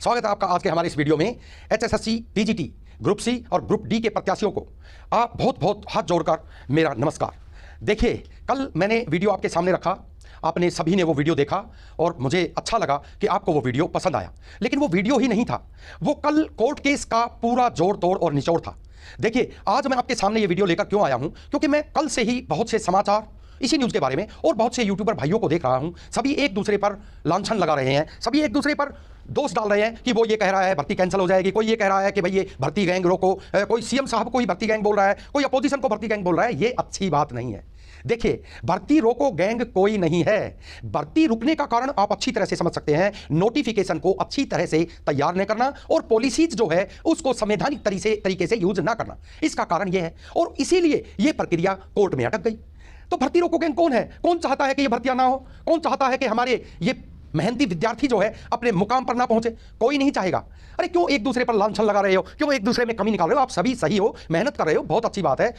स्वागत है आपका आज के हमारे इस वीडियो में। एचएसएससी, टीजीटी, ग्रुप सी और ग्रुप डी के प्रत्याशियों को आप बहुत बहुत हाथ जोड़कर मेरा नमस्कार। देखिए, कल मैंने वीडियो आपके सामने रखा, आपने सभी ने वो वीडियो देखा और मुझे अच्छा लगा कि आपको वो वीडियो पसंद आया। लेकिन वो वीडियो ही नहीं था, वो कल कोर्ट केस का पूरा जोड़ तोड़ और निचोड़ था। देखिए, आज मैं आपके सामने ये वीडियो लेकर क्यों आया हूं, क्योंकि मैं कल से ही बहुत से समाचार इसी न्यूज़ के बारे में और बहुत से यूट्यूबर भाइयों को देख रहा हूं। सभी एक दूसरे पर लांछन लगा रहे हैं, सभी एक दूसरे पर दोष डाल रहे हैं कि वो ये कह रहा है भर्ती कैंसिल हो जाएगी, कोई ये कह रहा है कि भाई ये भर्ती गैंग रोको, कोई सीएम साहब को ही भर्ती गैंग बोल रहा है, कोई अपोजिशन को भर्ती गैंग बोल रहा है। ये अच्छी बात नहीं है। देखिए, भर्ती रोको गैंग कोई नहीं है। भर्ती रुकने का कारण आप अच्छी तरह से समझ सकते हैं। नोटिफिकेशन को अच्छी तरह से तैयार न करना और पॉलिसीज जो है उसको संवैधानिक तरीके से यूज ना करना, इसका कारण यह है। और इसीलिए यह प्रक्रिया कोर्ट में अटक गई। तो भर्ती रोको गैंग कौन है? कौन चाहता है कि ये भर्तियां ना हो? कौन चाहता है कि हमारे ये मेहनती विद्यार्थी जो है अपने मुकाम पर ना पहुंचे? कोई नहीं चाहेगा। अरे क्यों एक दूसरे पर लांछन लगा रहे हो? क्यों एक दूसरे में कमी निकाल रहे हो? आप सभी सही हो, मेहनत कर रहे हो, बहुत अच्छी बात है।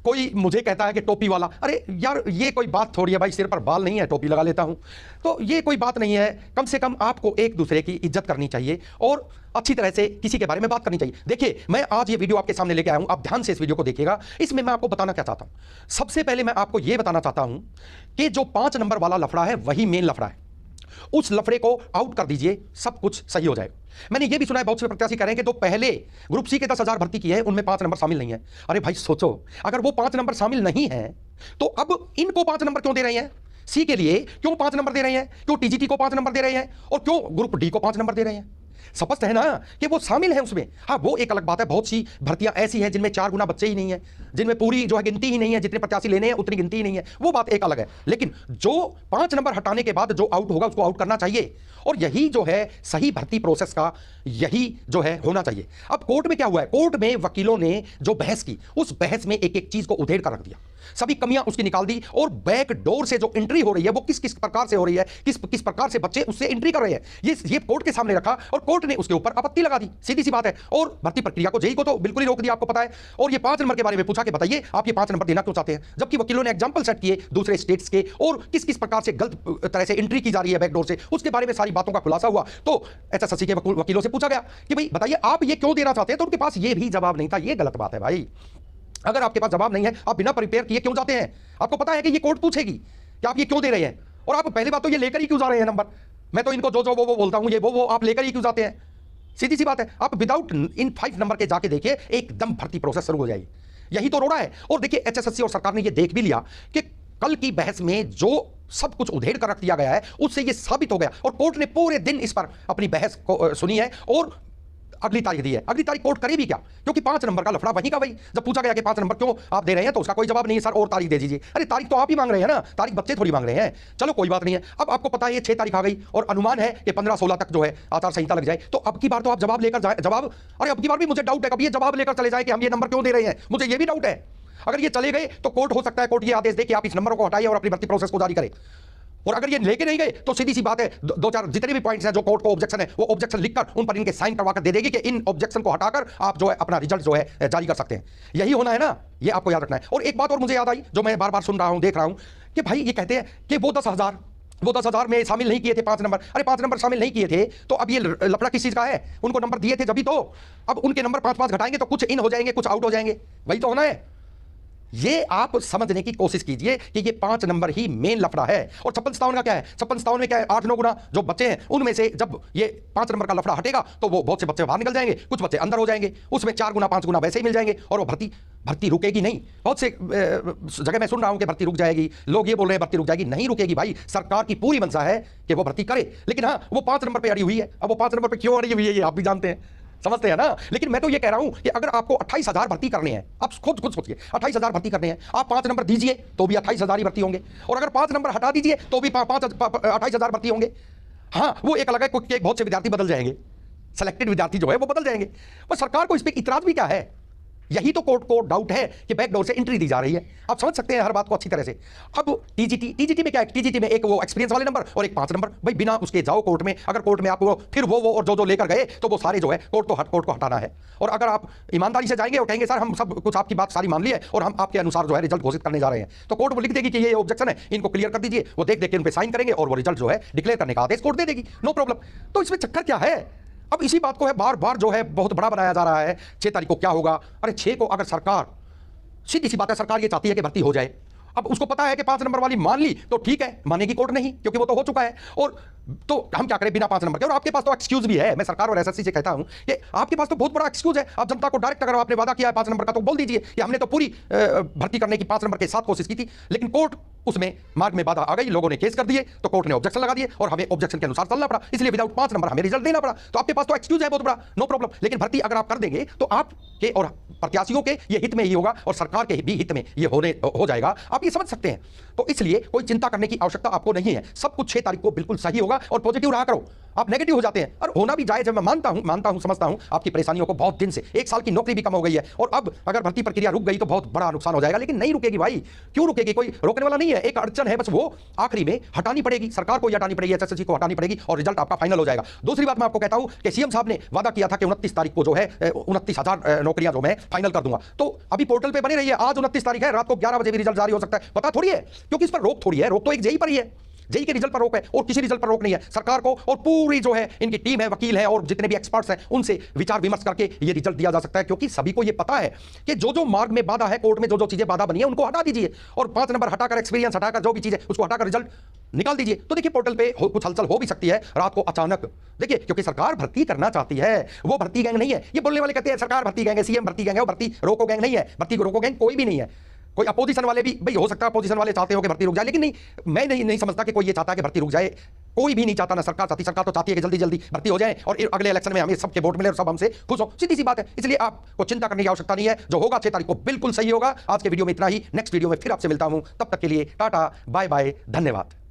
कोई मुझे कहता है कि टोपी वाला, अरे यार ये कोई बात थोड़ी है भाई, सिर पर बाल नहीं है, टोपी लगा लेता हूं, तो ये कोई बात नहीं है। कम से कम आपको एक दूसरे की इज्जत करनी चाहिए और अच्छी तरह से किसी के बारे में बात करनी चाहिए। देखिए, मैं आज ये वीडियो आपके सामने लेके आया हूं, आप ध्यान से इस वीडियो को देखिएगा। इसमें मैं आपको बताना क्या चाहता हूं। सबसे पहले मैं आपको यह बताना चाहता हूं कि जो 5 नंबर वाला लफड़ा है वही मेन लफड़ा है। उस लफड़े को आउट कर दीजिए, सब कुछ सही हो जाएगा। मैंने ये भी सुना है, बहुत से प्रत्याशी कह रहे हैं कि जो पहले ग्रुप सी के 10,000 भर्ती की है उनमें 5 नंबर शामिल नहीं है। अरे भाई सोचो, अगर वो 5 नंबर शामिल नहीं है तो अब इनको 5 नंबर क्यों दे रहे हैं? सी के लिए क्यों 5 नंबर दे रहे हैं? क्यों टीजीटी को 5 नंबर दे रहे हैं? और क्यों ग्रुप डी को 5 नंबर दे रहे हैं? स्पष्ट है ना कि वो शामिल है उसमें। हाँ, वो एक अलग बात है, बहुत सी भर्तियां ऐसी हैं जिनमें 4 गुना बच्चे ही नहीं है, जिनमें पूरी जो है गिनती ही नहीं है, जितने प्रत्याशी लेने हैं उतनी गिनती ही नहीं है, वो बात एक अलग है। लेकिन जो 5 नंबर हटाने के बाद जो आउट होगा उसको आउट करना चाहिए, और यही जो है सही भर्ती प्रोसेस का यही जो है होना चाहिए। अब कोर्ट में क्या हुआ है? कोर्ट में वकीलों ने जो बहस की, उस बहस में एक एक चीज को उधेड़ कर रख दिया, सभी कमियां उसकी निकाल दी, और बैक डोर से जो एंट्री हो रही है वो किस किस प्रकार से हो रही है, किस प्रकार से बच्चे उससे एंट्री कर रहे हैं, ये कोर्ट के सामने रखा और कोर्ट ने उसके ऊपर आपत्ति लगा दी। सीधी सी बात है। और भर्ती प्रक्रिया को, जेई को तो बिल्कुल ही रोक दिया, आपको पता है। और ये 5 नंबर के बारे में पूछा कि बताइए आप ये 5 नंबर देना क्यों चाहते हैं, जबकि वकीलों ने एग्जांपल सेट किए दूसरे स्टेट्स के और किस किस प्रकार से गलत तरह से एंट्री की जा रही है बैकडोर से, उसके बारे में सारी बातों का खुलासा हुआ। तो एचएसएससी के वकीलों से पूछा गया कि भाई बताइए आप ये क्यों देना चाहते हैं, तो उनके पास ये भी जवाब नहीं था। ये गलत बात है भाई। अगर आपके पास जवाब नहीं है, आप बिना प्रिपेयर किए क्यों जाते हैं? आपको पता है कि ये कोर्ट पूछेगी कि आप ये क्यों दे रहे हैं, और आप पहली बात तो ये लेकर ही क्यों जा रहे हैं नंबर। मैं तो इनको जो जो वो बोलता हूं, ये वो आप लेकर ही क्यों जाते हैं? सीधी सी बात है। आप विदाउट इन 5 नंबर के जाके देखिए, एकदम भर्ती प्रोसेस शुरू हो जाएगी। यही तो रोड़ा है। और देखिए, एचएसएससी और सरकार ने ये देख भी लिया कि कल की बहस में जो सब कुछ उधेड़ कर रख दिया गया है उससे ये साबित हो गया, और कोर्ट ने पूरे दिन इस पर अपनी बहस को सुनी है और अगली तारीख दी है। अगली तारीख कोर्ट करे भी क्या, क्योंकि 5 नंबर का लफड़ा वहीं का वही। जब पूछा गया कि 5 नंबर क्यों आप दे रहे हैं तो उसका कोई जवाब नहीं है, सर और तारीख दे दीजिए। अरे तारीख तो आप ही मांग रहे हैं ना, तारीख बच्चे थोड़ी मांग रहे हैं। चलो कोई बात नहीं है। अब आपको पता है ये 6 तारीख आ गई और अनुमान है कि 15-16 तक जो है आचार संहिता लग जाए। तो अब की बार तो आप जवाब लेकर जाए। अरे अब की बार भी मुझे डाउट है कब ये जवाब लेकर चले जाए कि हम ये नंबर क्यों दे रहे हैं, मुझे ये भी डाउट है। अगर ये चले गए तो कोर्ट हो सकता है कोर्ट ये आदेश दे कि आप इस नंबर को हटाइए और अपनी भर्ती प्रोसेस को जारी करें। और अगर ये लेके नहीं गए तो सीधी सी बात है, 2-4 जितने भी पॉइंट्स हैं जो कोर्ट को ऑब्जेक्शन है वो ऑब्जेक्शन लिखकर उन पर इनके साइन करवाकर दे देगी कि इन ऑब्जेक्शन को हटाकर आप जो है अपना रिजल्ट जो है जारी कर सकते हैं। यही होना है ना, ये आपको याद रखना है। और एक बात और मुझे याद आई जो मैं बार बार सुन रहा हूं, देख रहा हूं कि भाई ये कहते हैं कि वो 10,000 में शामिल नहीं किए थे 5 नंबर। अरे 5 नंबर शामिल नहीं किए थे तो अब ये लफड़ा किस चीज का है? उनको नंबर दिए थे जब तो अब उनके नंबर 5-5 घटाएंगे तो कुछ इन हो जाएंगे, कुछ आउट हो जाएंगे, वही तो होना है। ये आप समझने की कोशिश कीजिए कि ये 5 नंबर ही मेन लफड़ा है। और 56-57 का क्या है? 56-57 में क्या है? 8-9 गुना जो बच्चे हैं उनमें से जब ये 5 नंबर का लफड़ा हटेगा तो वो बहुत से बच्चे बाहर निकल जाएंगे, कुछ बच्चे अंदर हो जाएंगे, उसमें 4 गुना 5 गुना वैसे ही मिल जाएंगे और वो भर्ती रुकेगी नहीं। बहुत से जगह मैं सुन रहा हूं कि भर्ती रुक जाएगी, लोग ये बोल रहे हैं भर्ती रुक जाएगी। नहीं रुकेगी भाई, सरकार की पूरी मंशा है कि वो भर्ती करे। लेकिन हाँ, वो 5 नंबर पर अड़ी हुई है। अब वो 5 नंबर पर क्यों अड़ी हुई है ये आप भी जानते हैं, समझते हैं ना। लेकिन मैं तो ये कह रहा हूं कि अगर आपको 28,000 भर्ती करने हैं, आप खुद सोचिए 28,000 भर्ती करने हैं, आप 5 नंबर दीजिए तो भी 28,000 ही भर्ती होंगे, और अगर 5 नंबर हटा दीजिए तो भी 28,000 भर्ती होंगे। हाँ, वो एक अलग है कि बहुत से विद्यार्थी बदल जाएंगे, सेलेक्टेड विद्यार्थी जो है वो बदल जाएंगे, पर सरकार को इस पर इतराज भी क्या है? यही तो कोर्ट को डाउट है कि बैकडोर से एंट्री दी जा रही है। आप समझ सकते हैं हर बात को अच्छी तरह से। अब टीजीटी में क्या है? टीजीटी में एक वो एक्सपीरियंस वाले नंबर और एक 5 नंबर। भाई बिना उसके जाओ कोर्ट में, अगर कोर्ट में आपको फिर वो और जो लेकर गए तो वो सारे जो है कोर्ट को हटाना है। और अगर आप ईमानदारी से जाएंगे और कहेंगे सर हम सब कुछ आपकी बात सारी मान ली है और हम आपके अनुसार जो है रिजल्ट घोषित करने जा रहे हैं, तो कोर्ट वो लिख देगी कि ये ऑब्जेक्शन है, इनको क्लियर कर दीजिए। वो देख के उन पर साइन करेंगे और वो रिजल्ट जो है डिक्लेयर करने का आदेश कोर्ट दे देगी, नो प्रॉब्लम। तो इसमें चक्कर क्या है? अब इसी बात को है बार बार जो है बहुत बड़ा बनाया जा रहा है। 6 तारीख को क्या होगा? अरे 6 को अगर सरकार, सीधी सी बात है, सरकार ये चाहती है कि भर्ती हो जाए। अब उसको पता है कि 5 नंबर वाली मान ली तो ठीक है, मानेगी कोर्ट नहीं, क्योंकि वो तो हो चुका है। और तो हम क्या करें बिना 5 नंबर के? और आपके पास तो एक्सक्यूज भी है। मैं सरकार और एसएससी से कहता हूं कि आपके पास तो बहुत बड़ा एक्सक्यूज है। आप जनता को डायरेक्ट, अगर आपने वादा किया है 5 नंबर का, तो बोल दीजिए कि हमने तो पूरी भर्ती करने की 5 नंबर के साथ कोशिश की थी, लेकिन कोर्ट उसमें मार्ग में बाधा आ गई, लोगों ने केस कर दिए, तो कोर्ट ने ऑब्जेक्शन लगा दिए और हमें ऑब्जेक्शन के अनुसार चलना पड़ा, इसलिए विदाउट 5 नंबर हमें रिजल्ट देना पड़ा। तो आपके पास तो एक्सक्यूज है बहुत बड़ा, नो प्रॉब्लम। लेकिन भर्ती अगर आप कर देंगे तो आपके और प्रत्याशियों के ये हित में ही होगा और सरकार के भी हित में ये हो जाएगा। आप ये समझ सकते हैं। तो इसलिए कोई चिंता करने की आवश्यकता आपको नहीं है। सब कुछ 6 तारीख को बिल्कुल सही होगा और पॉजिटिव रहा करो। आप नेगेटिव हो जाते हैं और होना भी जायज है। मैं मानता हूं, समझता हूं आपकी परेशानियों को। बहुत दिन से 1 साल की नौकरी भी कम हो गई है और अब अगर भर्ती प्रक्रिया रुक गई तो बहुत बड़ा नुकसान हो जाएगा। लेकिन नहीं रुकेगी भाई, क्यों रुकेगी? कोई रोकने वाला नहीं है। एक अड़चन है, बस वो आखिरी में हटानी पड़ेगी, सरकार को हटानी पड़ेगी, एसएससी को हटानी पड़ेगी और रिजल्ट आपका फाइनल हो जाएगा। दूसरी बात मैं आपको कहता हूं कि सीएम साहब ने वादा किया था कि 29 तारीख को जो है 29,000 नौकरियां जो मैं फाइनल कर दूंगा। तो अभी पोर्टल पे बने रहिए। आज 29 तारीख है, रात को 11 बजे भी रिजल्ट जारी हो सकता है, पता थोड़ी है, क्योंकि इस पर रोक थोड़ी है। रोक तो एक जेई पर ही है, जेई के रिजल्ट पर रोक है और किसी रिजल्ट पर रोक नहीं है। सरकार को और पूरी जो है इनकी टीम है, वकील है और जितने भी एक्सपर्ट्स हैं, उनसे विचार विमर्श करके ये रिजल्ट दिया जा सकता है। क्योंकि सभी को ये पता है कि जो जो मार्ग में बाधा है, कोर्ट में जो जो चीजें बाधा बनी है, उनको हटा दीजिए और 5 नंबर हटाकर, एक्सपीरियंस हटाकर, जो भी चीजें उसको हटाकर रिजल्ट निकाल दीजिए। तो देखिए पोर्टल पे कुछ हलचल हो भी सकती है रात को अचानक। देखिए क्योंकि सरकार भर्ती करना चाहती है, वो भर्ती गैंग नहीं है। ये बोलने वाले कहते हैं सरकार भर्ती गैंग है, सीएम भर्ती गैंग है, वो भर्ती रोको गैंग नहीं है। भर्ती रोको गैंग कोई भी नहीं है। कोई अपोजिशन वाले भी, भाई हो सकता है अपोजिशन वाले चाहते हो कि भर्ती रुक जाए, लेकिन नहीं, मैं नहीं समझता कि कोई ये चाहता है कि भर्ती रुक जाए। कोई भी नहीं चाहता, ना सरकार चाहती। सरकार तो चाहती है कि जल्दी जल्दी भर्ती हो जाए और अगले इलेक्शन में हमें सबके वोट मिले और सब हमसे खुश हो। सीधी सी बात है। इसलिए आपको चिंता करने की आवश्यकता नहीं है। जो होगा 6 तारीख को बिल्कुल सही होगा। आज के वीडियो में इतना ही। नेक्स्ट वीडियो में फिर आपसे मिलता हूं। तब तक के लिए टाटा, बाय बाय, धन्यवाद।